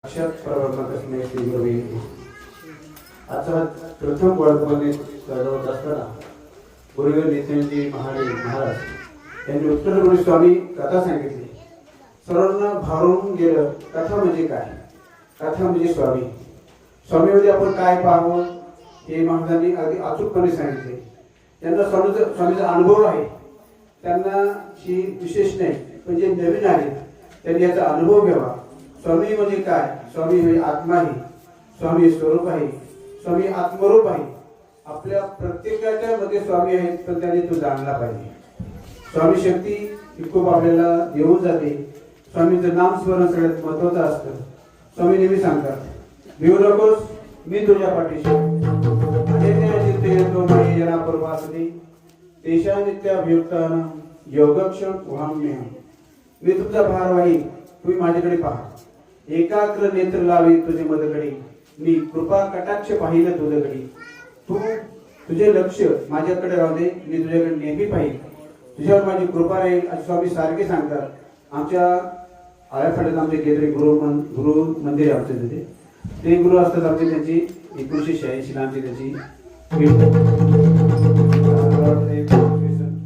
साक्षात परमात्मा श्री गुरुवे आजचा प्रथम वर्गमध्ये सजवत असताना गुरुवीर नित्यानंदजी महाराज यांनी उत्तर स्वामी कथा सांगितली. सर्वांना भारून गेलं कथा म्हणजे काय, कथा म्हणजे स्वामी. स्वामीमध्ये आपण काय पाहावं हे महाराजांनी अगदी अचूकपणे सांगितले. त्यांना स्वामीचा अनुभव आहे, त्यांना ही विशेष नाही पण जे नवीन आहे त्यांनी याचा अनुभव घ्यावा. स्वामी म्हणजे काय, स्वामी म्हणजे आत्मा आहे, स्वामी स्वरूप आहे, स्वामी आत्मरूप आहे. आपल्या प्रत्येकाच्या मध्ये स्वामी आहेत पण त्याने तो जाणला पाहिजे. स्वामी शक्ती ही खूप आपल्याला देऊन जाते. स्वामीचं नामस्मरण सगळ्यात महत्वाचं असतं. स्वामी नेहमी सांगतात भिवू नकोस मी तुझ्या पाठीशी देशानित्याभियुक्तान योगक्षम वहाम्यहं. मी तुमचा भार वाही, तुम्ही माझ्याकडे पहा. एकाग्र नेत्र लावी तुझे मदकडे, मी कृपा कटाक्ष पाहिलं तुझ्याकडे. तू तुझे लक्ष माझ्याकडे राहू दे, मी तुझ्याकडे नेहमी पाहिल, तुझ्यावर माझी कृपा राहील असे स्वामी सारखे सांगतात. आमच्या आळ्याफाट्यात आमचे केंद्रीय गुरु मंदिर आहे आमच्या तिथे. ते गुरु असतात आमचे, त्यांची 1986 ला आमची त्याची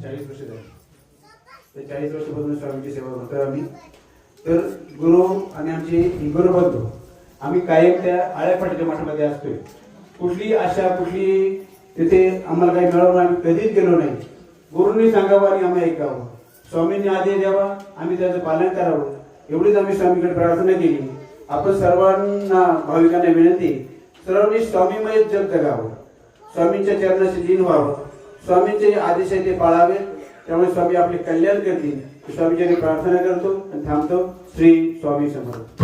40 वर्ष झाली. ते 40 वर्षापासून स्वामीची सेवा करतो आम्ही. तर गुरु आणि आमचे गुरु बंधू आम्ही कायम त्या आळ्याफाट्याच्या मठामध्ये असतोय. कुठली आशा कुठली तिथे आम्हाला काही मिळवणं आम्ही कधीच गेलो नाही. गुरुंनी सांगावं आणि आम्ही ऐकावं, स्वामींनी आदेश द्यावा आम्ही त्याचं पालन करावं, एवढीच आम्ही स्वामीकडे प्रार्थना केली. आपण सर्वांना भाविकांना विनंती, सर्वांनी स्वामीमय जग जगावं, स्वामींच्या चरणाशी लीन व्हावं, स्वामींचे जे आदेश आहे ते पाळावे. त्यामुळे स्वामी आपले कल्याण करतील. स्वामींची प्रार्थना करतो आणि थांबतो. श्री स्वामी समर्थ.